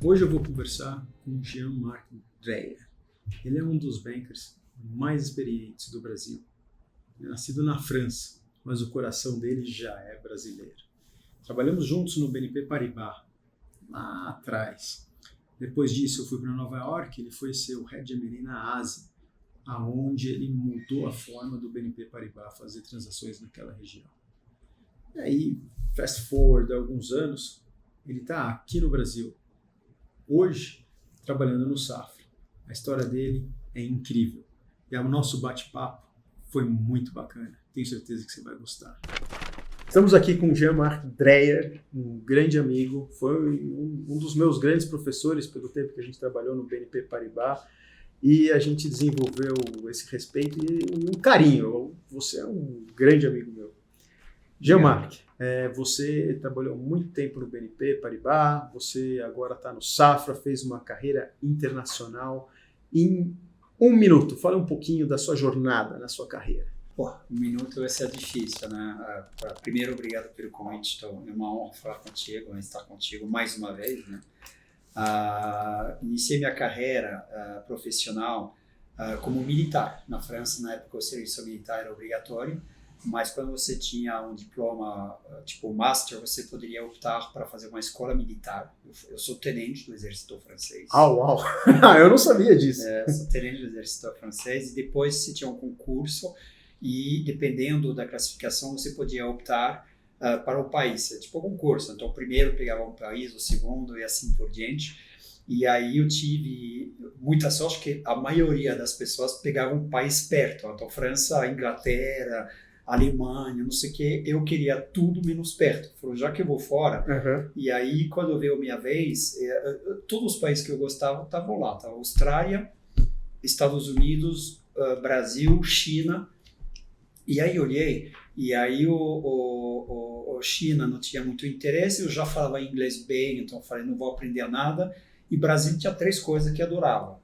Hoje eu vou conversar com Jean-Marc Dreyer. Ele é um dos bankers mais experientes do Brasil. Ele é nascido na França, mas o coração dele já é brasileiro. Trabalhamos juntos no BNP Paribas, lá atrás. Depois disso eu fui para Nova York, ele foi ser o Head de M&A na Ásia, aonde ele mudou a forma do BNP Paribas fazer transações naquela região. E aí, fast forward alguns anos, ele está aqui no Brasil, hoje, trabalhando no Safra. A história dele é incrível. E o nosso bate-papo foi muito bacana. Tenho certeza que você vai gostar. Estamos aqui com o Jean-Marc Dreyer, um grande amigo. Foi um dos meus grandes professores pelo tempo que a gente trabalhou no BNP Paribas. E a gente desenvolveu esse respeito e um carinho. Você é um grande amigo meu. Jean-Marc, você trabalhou muito tempo no BNP Paribas, você agora está no Safra, fez uma carreira internacional. Em um minuto, fala um pouquinho da sua jornada na sua carreira. Um minuto vai ser difícil, né? Primeiro, obrigado pelo convite, é uma honra falar contigo, estar contigo mais uma vez, né? Iniciei minha carreira profissional como militar. Na França, na época, o serviço militar era obrigatório, mas quando você tinha um diploma, tipo master, você poderia optar para fazer uma escola militar. Eu sou tenente do exército francês. Uau! Eu não sabia disso. Sou tenente do exército francês e depois você tinha um concurso e dependendo da classificação você podia optar para o país. É tipo um concurso. Então o primeiro pegava um país, o segundo e assim por diante. E aí eu tive muita sorte que a maioria das pessoas pegavam um país perto. Então França, Inglaterra, Alemanha, não sei o que, eu queria tudo menos perto. Falou, já que eu vou fora, e aí quando veio a minha vez, todos os países que eu gostava estavam lá, tava Austrália, Estados Unidos, Brasil, China, e aí eu olhei, e aí o China não tinha muito interesse, eu já falava inglês bem, então eu falei, não vou aprender nada, e Brasil tinha 3 coisas que eu adorava,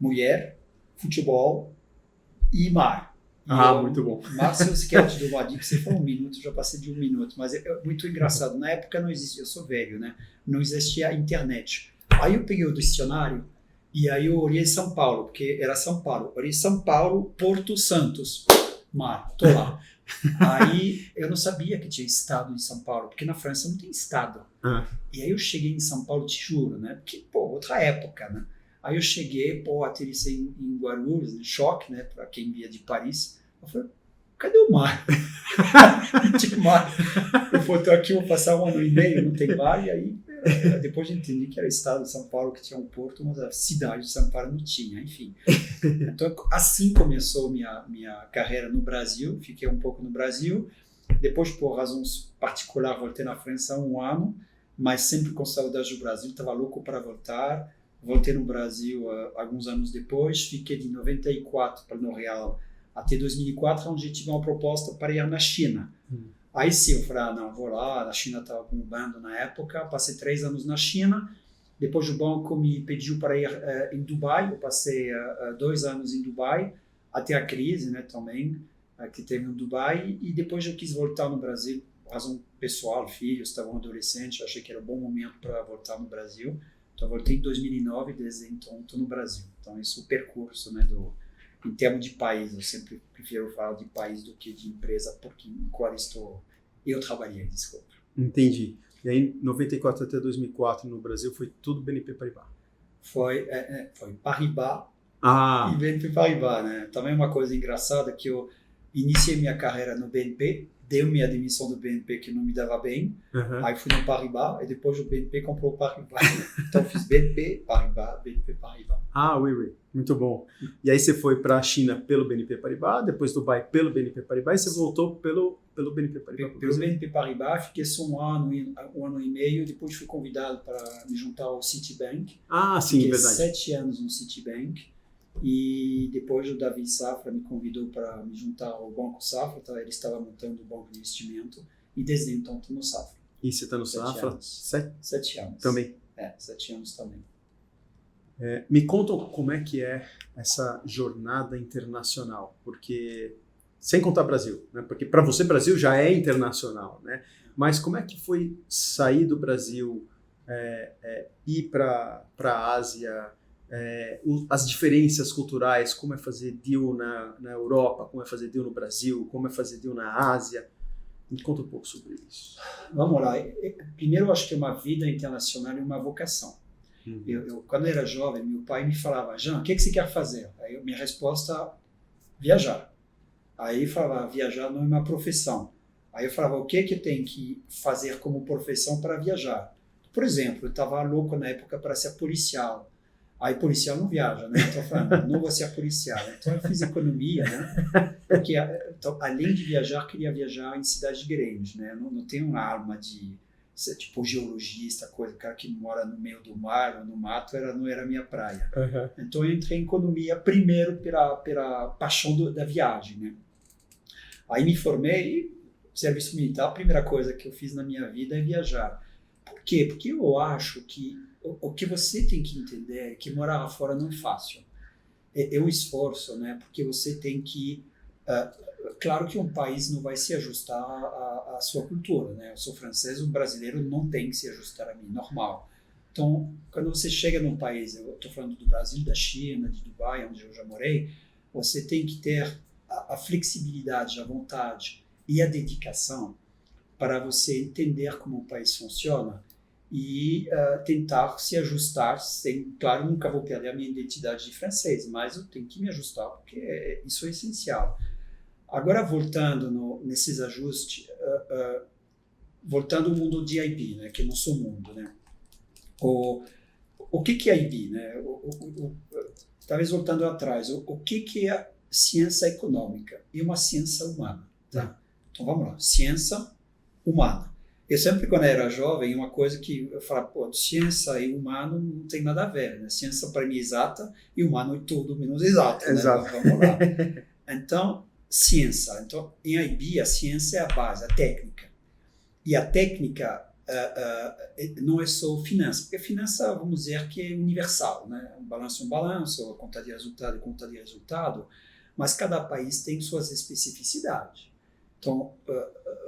mulher, futebol e mar. Muito bom. Márcio, você quer te dar uma dica? Você falou 1 minuto, já passei de 1 minuto, mas é muito engraçado. Na época não existia, eu sou velho, né? Não existia a internet. Aí eu peguei o dicionário e aí eu olhei São Paulo, porque era São Paulo. Olhei São Paulo, Porto Santos, mar, tô lá. Aí eu não sabia que tinha estado em São Paulo, porque na França não tem estado. E aí eu cheguei em São Paulo, te juro, né? Porque, outra época, né? Aí eu cheguei, aterrissei em Guarulhos, né? Choque, né? Para quem via de Paris. Eu falei, cadê o mar? Não tinha mar. Eu falei, tô aqui, vou passar 1 ano e meio, não tem mar. E aí, depois eu entendi que era o estado de São Paulo que tinha um porto, mas a cidade de São Paulo não tinha, enfim. Então, assim começou minha carreira no Brasil. Fiquei um pouco no Brasil. Depois, por razões particulares, voltei na França 1 ano, mas sempre com saudade do Brasil, estava louco para voltar. Voltei no Brasil alguns anos depois, fiquei de 94 para no Real até 2004, onde tive uma proposta para ir na China. Aí sim, eu falei, não, vou lá, a China estava bombando na época, passei 3 anos na China, depois o banco me pediu para ir em Dubai, eu passei 2 anos em Dubai, até a crise, né, também, que teve em Dubai, e depois eu quis voltar no Brasil, razão pessoal, filhos, estavam adolescentes, achei que era um bom momento para voltar no Brasil. Então, eu voltei em 2009 e desde então estou no Brasil. Então, esse é o percurso, né, em termos de país. Eu sempre prefiro falar de país do que de empresa, porque em qual eu trabalhei, desculpa. Entendi. E aí, 94 até 2004 no Brasil, foi tudo BNP Paribas? Foi Paribas e BNP Paribas, né? Também uma coisa engraçada que eu iniciei minha carreira no BNP, deu minha demissão do BNP que não me dava bem, aí fui no Paribas e depois o BNP comprou o Paribas. Então fiz BNP Paribas, BNP Paribas. Oui. Muito bom. E aí você foi para a China pelo BNP Paribas, depois Dubai pelo BNP Paribas e você voltou pelo BNP Paribas? Pelo BNP Paribas, fiquei só 1 ano e meio, depois fui convidado para me juntar ao Citibank. Sim, fiquei verdade. 7 anos no Citibank. E depois o Davi Safra me convidou para me juntar ao Banco Safra, ele estava montando o banco de investimento, e desde então estou no Safra. E você está no Safra? 7 anos. Também? 7 anos também. Me conta como é que é essa jornada internacional, porque, sem contar Brasil, né? Porque para você Brasil já é internacional, né? Mas como é que foi sair do Brasil ir para a Ásia, as diferenças culturais, como é fazer deal na Europa, como é fazer deal no Brasil, como é fazer deal na Ásia. Me conta um pouco sobre isso. Vamos lá. Primeiro, eu acho que uma vida internacional é uma vocação. Quando eu era jovem, meu pai me falava: Jean, o que você quer fazer? Aí minha resposta: viajar. Aí ele falava: viajar não é uma profissão. Aí eu falava: o que tem que fazer como profissão para viajar? Por exemplo, eu estava louco na época para ser policial. Aí policial não viaja, né? Então eu falava: não vou ser policial. Então eu fiz economia, né? Porque então, além de viajar, queria viajar em cidades grandes, né? Não tenho uma alma de tipo geologista, coisa, cara que mora no meio do mar ou no mato, não era a minha praia. Então eu entrei em economia primeiro pela paixão da viagem, né? Aí me formei e serviço militar, a primeira coisa que eu fiz na minha vida é viajar. Por quê? Porque eu acho que o que você tem que entender é que morar lá fora não é fácil. É um esforço, né? Porque você tem que... claro que um país não vai se ajustar à sua cultura, né? Eu sou francês, um brasileiro não tem que se ajustar a mim, normal. Então, quando você chega num país, eu estou falando do Brasil, da China, de Dubai, onde eu já morei, você tem que ter a flexibilidade, a vontade e a dedicação para você entender como o país funciona e tentar se ajustar sem, claro, nunca vou perder a minha identidade de francês, mas eu tenho que me ajustar porque isso é essencial. Agora, voltando nesses ajustes, voltando ao mundo de IB, né, que é o nosso mundo, né? O que é IB, né? Talvez voltando atrás, o que é a ciência econômica e uma ciência humana, tá? Então vamos lá, ciência humana. Eu sempre, quando eu era jovem, uma coisa que eu falava: pô, ciência e humano não tem nada a ver, né? Ciência para mim é exata e humano é tudo menos exato, né? Exato. Vamos lá. Então, ciência. Então, em IB, a ciência é a base, a técnica. E a técnica não é só finança, porque finança, vamos dizer, que é universal, né? Um balanço é um balanço, a conta de resultado é conta de resultado, mas cada país tem suas especificidades. Então,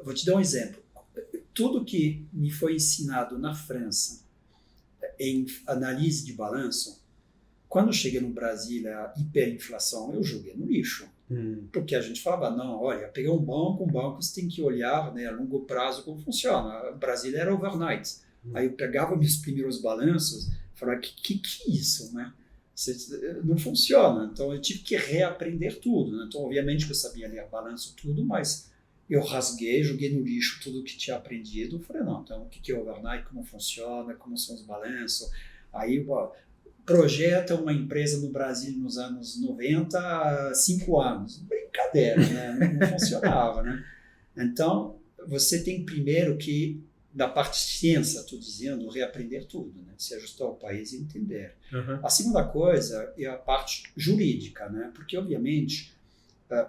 vou te dar um exemplo. Tudo que me foi ensinado na França em análise de balanço, quando eu cheguei no Brasil, a hiperinflação, eu joguei no lixo. Porque a gente falava: não, olha, pegar um banco você tem que olhar, né, a longo prazo como funciona. O Brasil era overnight. Aí eu pegava meus primeiros balanços e falava: que é isso, né? Não funciona. Então eu tive que reaprender tudo, né? Então, obviamente que eu sabia ler balanço tudo, mas eu rasguei, joguei no lixo tudo que tinha aprendido. Falei: não, então o que é overnight, como funciona, como são os balanços. Aí, projeta uma empresa no Brasil nos anos 90 há 5 anos. Brincadeira, né? Não funcionava, né? Então, você tem primeiro que, da parte de ciência, estou dizendo, reaprender tudo, né? Se ajustar ao país e entender. A segunda coisa é a parte jurídica, né? Porque, obviamente,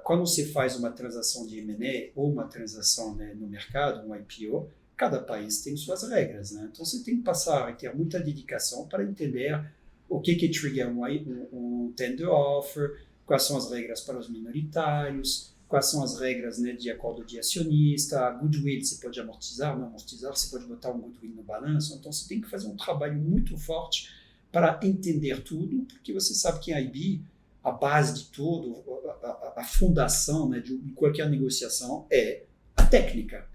quando você faz uma transação de M&A ou uma transação, né, no mercado, um IPO, cada país tem suas regras, né? Então, você tem que passar a ter muita dedicação para entender o que trigger um tender offer, quais são as regras para os minoritários, quais são as regras, né, de acordo de acionista, goodwill você pode amortizar, não amortizar, você pode botar um goodwill no balanço. Então você tem que fazer um trabalho muito forte para entender tudo, porque você sabe que em IB, a base de tudo, a fundação, né, de qualquer negociação é a técnica.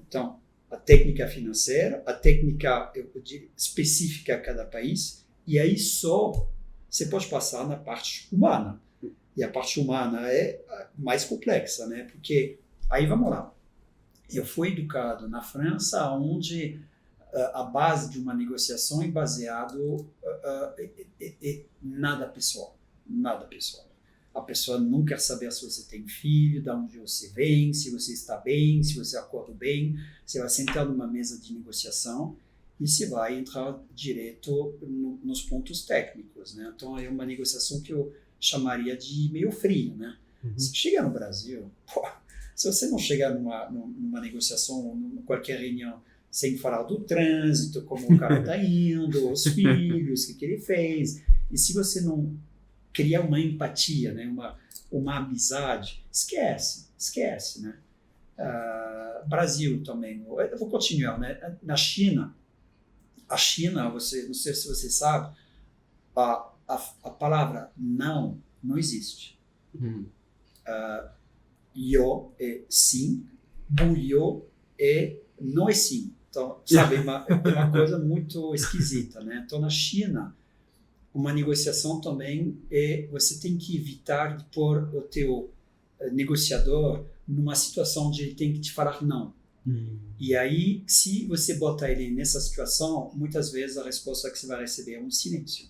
Então, a técnica financeira, a técnica específica a cada país. E aí só você pode passar na parte humana. E a parte humana é mais complexa, né? Porque, aí vamos lá. Eu fui educado na França, onde a base de uma negociação é baseado nada pessoal. Nada pessoal. A pessoa não quer saber se você tem filho, de onde você vem, se você está bem, se você acorda bem. Você vai sentar numa mesa de negociação e se vai entrar direto nos pontos técnicos, né? Então é uma negociação que eu chamaria de meio frio, né? Se chega no Brasil, se você não chegar numa negociação, numa qualquer reunião, sem falar do trânsito, como o cara está indo, os filhos, o que ele fez, e se você não criar uma empatia, né? uma amizade, esquece, né? Brasil também. Eu vou continuar, né? Na China, A China, não sei se você sabe, a palavra não existe. Yo é sim, buyo não é sim. Então, sabe, é uma coisa muito esquisita, né? Então, na China, uma negociação também você tem que evitar de pôr o teu negociador numa situação onde ele tem que te falar não. E aí, se você botar ele nessa situação, muitas vezes a resposta que você vai receber é um silêncio.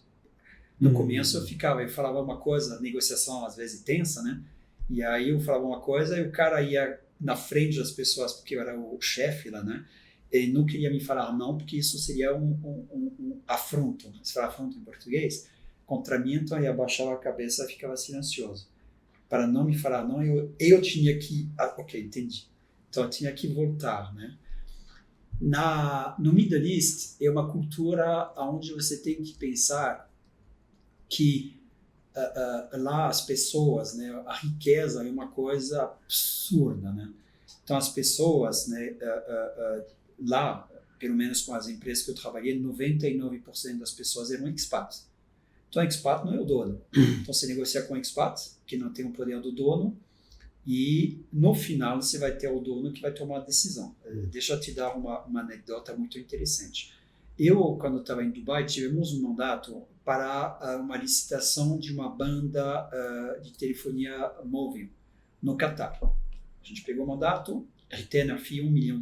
No começo eu falava uma coisa, a negociação às vezes tensa, né? E aí eu falava uma coisa e o cara ia na frente das pessoas, porque eu era o chefe lá, né? Ele não queria me falar não, porque isso seria um afronto. Se fala afronto em português, contra mim, então ele abaixava a cabeça e ficava silencioso. Para não me falar não, eu tinha que... ok, entendi. Então eu tinha que voltar, né? No Middle East é uma cultura onde você tem que pensar que lá as pessoas, né, a riqueza é uma coisa absurda, né? Então as pessoas, né, lá, pelo menos com as empresas que eu trabalhei, 99% das pessoas eram expats. Então expat não é o dono. Então você negocia com expats, que não tem o poder do dono, e no final você vai ter o dono que vai tomar a decisão. Deixa eu te dar uma anedota muito interessante. Eu, quando estava em Dubai, tivemos um mandato para uma licitação de uma banda de telefonia móvel no Catar. A gente pegou o mandato, retainer fee $1 milhão.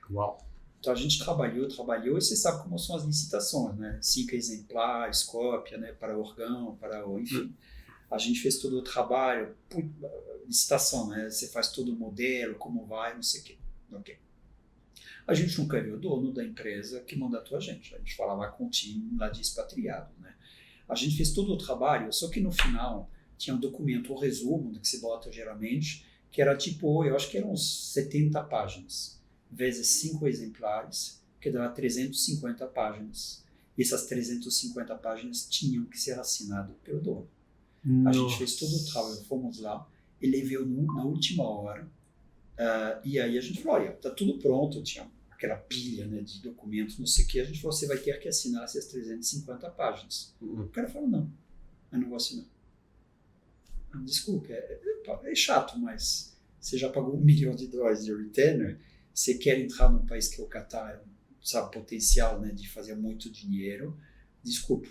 Uau! Então a gente trabalhou, e você sabe como são as licitações, né? 5 exemplares, cópia, né? Para órgão, enfim. A gente fez todo o trabalho, licitação, né? Você faz todo o modelo, como vai, não sei o quê. Ok. A gente nunca viu o dono da empresa que mandatou a gente falava com o time lá de expatriado, né? A gente fez todo o trabalho, só que no final tinha um documento, o resumo, que se bota geralmente, que era tipo, eu acho que eram uns 70 páginas, vezes 5 exemplares, que dava 350 páginas. E essas 350 páginas tinham que ser assinadas pelo dono. A gente fez todo o trabalho, fomos lá, ele veio na última hora, e aí a gente falou, olha, tá tudo pronto, tinha aquela pilha, né, de documentos, não sei o que, a gente falou, você vai ter que assinar essas 350 páginas. O cara falou, não, eu não vou assinar. Desculpa, é chato, mas você já pagou $1 milhão de retainer, você quer entrar num país que é o Catar, sabe, potencial, né, de fazer muito dinheiro, desculpa,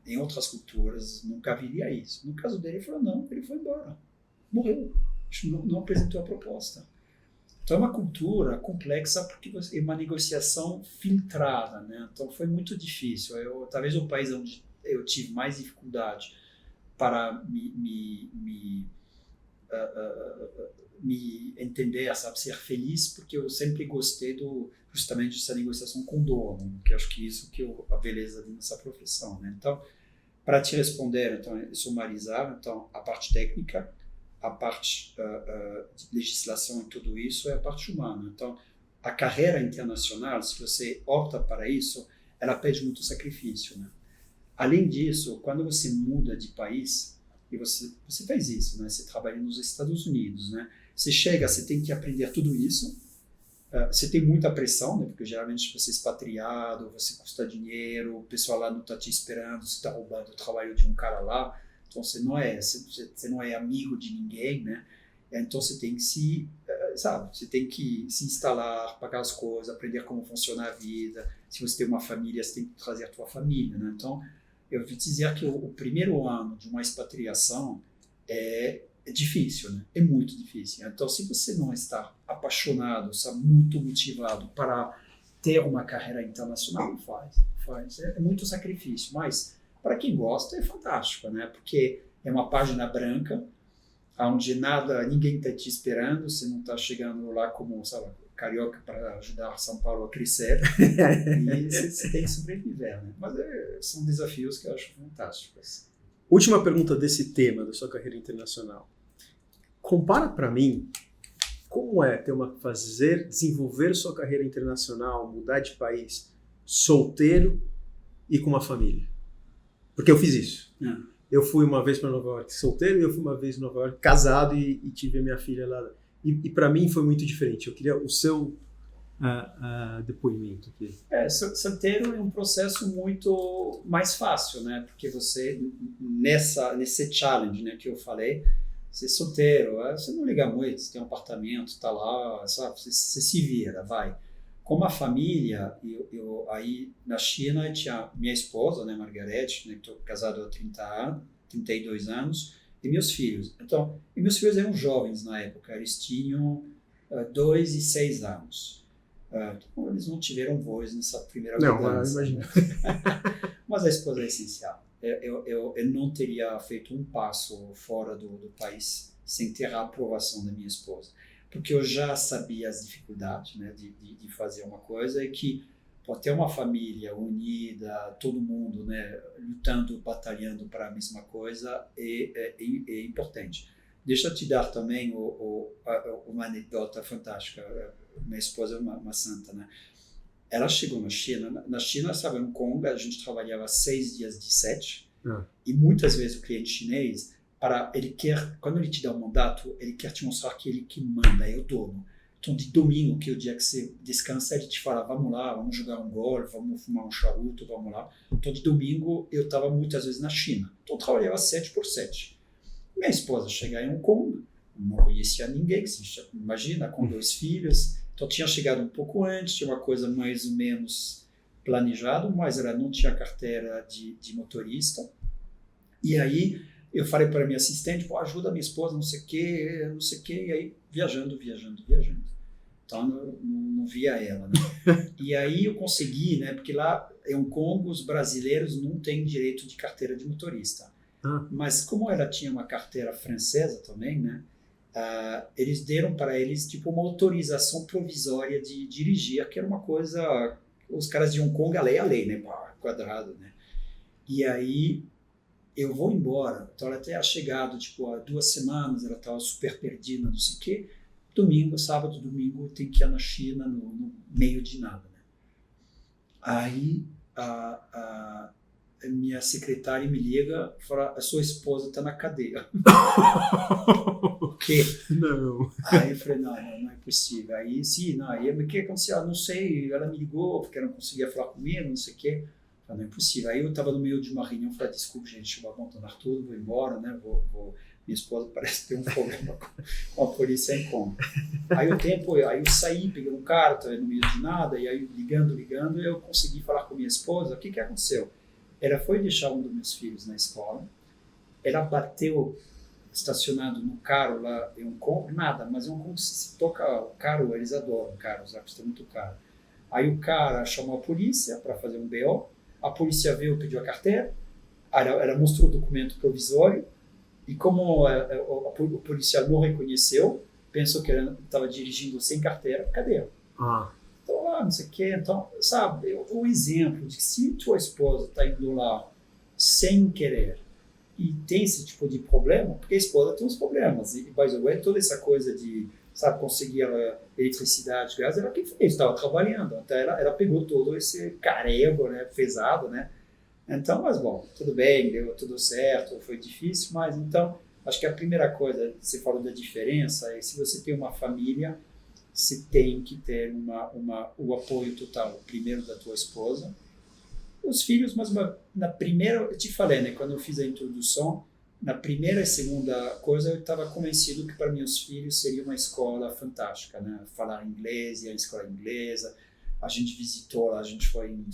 em outras culturas nunca viria isso. No caso dele, ele falou, não, ele foi embora, morreu, não apresentou a proposta. Então é uma cultura complexa porque é uma negociação filtrada, né? Então foi muito difícil. Talvez o país onde eu tive mais dificuldade para me entender, sabe, ser feliz, porque eu sempre gostei justamente dessa negociação com o dono, que acho que isso que a beleza dessa profissão, né? Então, para te responder, então, sumarizar, então, a parte técnica, a parte de legislação e tudo isso é a parte humana. Então, a carreira internacional, se você opta para isso, ela pede muito sacrifício, né? Além disso, quando você muda de país, e você faz isso, né? Você trabalha nos Estados Unidos, né? Você chega, você tem que aprender tudo isso, você tem muita pressão, né? Porque geralmente você é expatriado, você custa dinheiro, o pessoal lá não está te esperando, você está roubando o trabalho de um cara lá, então você não é amigo de ninguém, né? Então você tem que você tem que se instalar, pagar as coisas, aprender como funciona a vida. Se você tem uma família, você tem que trazer a tua família, né? Então, eu vou te dizer que o primeiro ano de uma expatriação é difícil, né? É muito difícil. Então, se você não está apaixonado, está muito motivado para ter uma carreira internacional, faz. É muito sacrifício, mas para quem gosta é fantástico, né? Porque é uma página branca, onde ninguém está te esperando, você não está chegando lá como, sabe, carioca para ajudar São Paulo a crescer, e você tem que sobreviver, né? Mas são desafios que eu acho fantásticos. Última pergunta desse tema, da sua carreira internacional. Compara para mim como é desenvolver sua carreira internacional, mudar de país, solteiro e com uma família. Porque eu fiz isso. Eu fui uma vez para Nova York solteiro e eu fui uma vez em Nova York casado e tive a minha filha lá. E para mim foi muito diferente. Eu queria depoimento aqui. Solteiro é um processo muito mais fácil, né? Porque você, nesse challenge, né, que eu falei, você é solteiro, você não liga muito, você tem um apartamento, tá lá, sabe? Você se vira, vai. Como a família, aí na China tinha minha esposa, né, Margarete, né, estou casado há 32 anos, e meus filhos. Então, e meus filhos eram jovens na época, eles tinham 2 e 6 anos. Então, eles não tiveram voz nessa primeira mudança. Não, imagina. Mas a esposa é essencial. Eu não teria feito um passo fora do país sem ter a aprovação da minha esposa. Porque eu já sabia as dificuldades, né, de fazer uma coisa, e que pode ter uma família unida, todo mundo, né, lutando, batalhando para a mesma coisa, é importante. Deixa eu te dar também uma anedota fantástica. Minha esposa é uma santa, né? Ela chegou na China, sabe, no Congo, a gente trabalhava 6 dias de 7, e muitas vezes o cliente chinês, quando ele te dá um mandato, ele quer te mostrar que ele que manda, é o dono. Então, de domingo, que é o dia que você descansa, ele te fala, vamos lá, vamos jogar um golfe, vamos fumar um charuto, vamos lá. Então, de domingo, eu estava muitas vezes na China. Então, eu trabalhava 7 por 7. Minha esposa chegou em Hong Kong, não conhecia ninguém, imagina, com 2 filhos. Então, tinha chegado um pouco antes, tinha uma coisa mais ou menos planejada, mas ela não tinha carteira de motorista. E aí, eu falei para minha assistente, ajuda a minha esposa, não sei o quê, e aí viajando. Então, não via ela, né? E aí eu consegui, né? Porque lá em Hong Kong, os brasileiros não têm direito de carteira de motorista. Mas como ela tinha uma carteira francesa também, né? Eles deram para eles tipo uma autorização provisória de dirigir, que era uma coisa, os caras de Hong Kong, a lei, né? Quadrado, né? E aí eu vou embora. Então ela tinha chegado tipo há 2 semanas, ela estava super perdida, não sei o quê. Sábado, domingo, tem que ir na China no meio de nada, né? Aí a minha secretária me liga e fala, a sua esposa está na cadeia. O quê? Não. Aí eu falei, não é possível. Aí, sim, não. Aí, o que aconteceu? Não sei, ela me ligou porque ela não conseguia falar comigo, não sei o quê. Eu falei, não é possível. Aí eu estava no meio de uma reunião, falei, desculpa, gente, eu vou abandonar tudo, vou embora, né? Minha esposa parece ter um problema com a polícia em Congo. Aí eu saí, peguei um carro, estava no meio de nada, e aí ligando, eu consegui falar com minha esposa, o que aconteceu? Ela foi deixar um dos meus filhos na escola, ela bateu estacionado no carro lá em Hong Kong, nada, mas em Hong Kong se toca o carro, eles adoram carros, custa muito caro. Aí o cara chamou a polícia para fazer um BO, a polícia veio, pediu a carteira, ela mostrou o documento provisório, e como o policial não reconheceu, pensou que ela estava dirigindo sem carteira, cadê? Então, não sei o quê. Então, sabe, o exemplo de que se tua esposa está indo lá sem querer e tem esse tipo de problema, porque a esposa tem uns problemas. E, by the way, toda essa coisa de, sabe, conseguir eletricidade, gás, ela que fez, estava trabalhando. Então, ela pegou todo esse carrego, né, pesado, né? Então, mas bom, tudo bem, deu tudo certo, foi difícil, mas então, acho que a primeira coisa, você falou da diferença, é se você tem uma família, você tem que ter o apoio total, primeiro da tua esposa, os filhos, mas na primeira, eu te falei, né, quando eu fiz a introdução, na primeira e segunda coisa, eu estava convencido que para meus filhos seria uma escola fantástica, né, falar inglês, e a escola inglesa, a gente visitou lá, a gente foi, em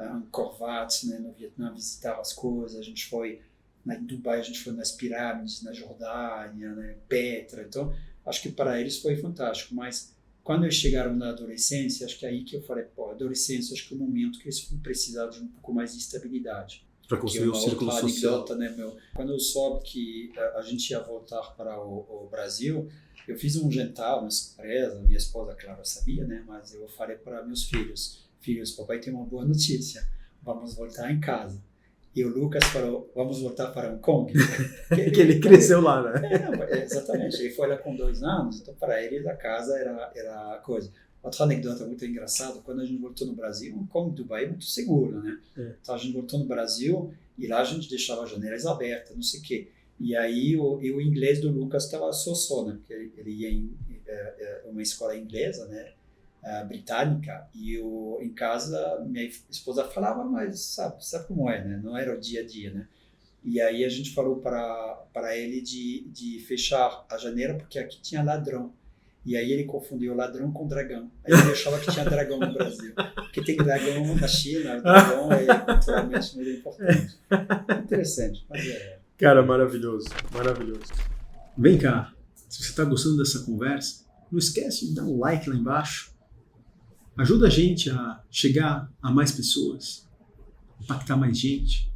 Angkor Wat, né, no Vietnã, visitar as coisas, a gente foi em Dubai, a gente foi nas pirâmides, na Jordânia, né, Petra, então acho que para eles foi fantástico, mas quando eles chegaram na adolescência, acho que é aí que eu falei, adolescência, acho que é o momento que eles precisaram de um pouco mais de estabilidade. Para construir o círculo social. Né, quando eu soube que a gente ia voltar para o Brasil, eu fiz um jantar, uma surpresa, minha esposa, claro, sabia, né, mas eu falei para meus filhos, papai tem uma boa notícia, vamos voltar em casa. E o Lucas falou, vamos voltar para Hong Kong. Que ele cresceu lá, né? Exatamente, ele foi lá com 2 anos, então para eles a casa era coisa. Outra anedota muito engraçada, quando a gente voltou no Brasil, Hong Kong, Dubai é muito seguro, né? Então a gente voltou no Brasil e lá a gente deixava as janelas abertas, não sei o quê. E aí o inglês do Lucas estava só, né? Porque ele ia em uma escola inglesa, né? britânica, e em casa minha esposa falava, mas sabe como é, né? Não era o dia a dia, né? E aí a gente falou para ele de fechar a janela porque aqui tinha ladrão. E aí ele confundiu ladrão com dragão. Aí ele achava que tinha dragão no Brasil. Porque tem dragão na China, o dragão é culturalmente muito importante. Interessante. Mas Cara, maravilhoso, maravilhoso. Vem cá, se você está gostando dessa conversa, não esquece de dar um like lá embaixo. Ajuda a gente a chegar a mais pessoas, impactar mais gente.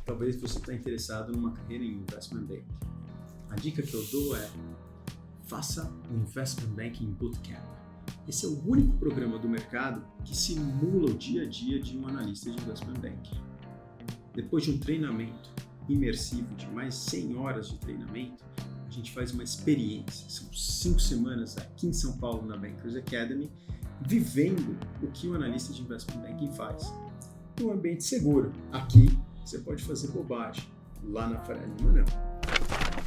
Talvez você está interessado numa carreira em Investment Banking. A dica que eu dou é: faça o Investment Banking Bootcamp. Esse é o único programa do mercado que simula o dia a dia de um analista de Investment Banking. Depois de um treinamento imersivo de mais 100 horas de treinamento, a gente faz uma experiência. São 5 semanas aqui em São Paulo, na Bankers Academy, vivendo o que o analista de Investment Banking faz. Num ambiente seguro. Aqui, você pode fazer bobagem. Lá na Faria Lima, não.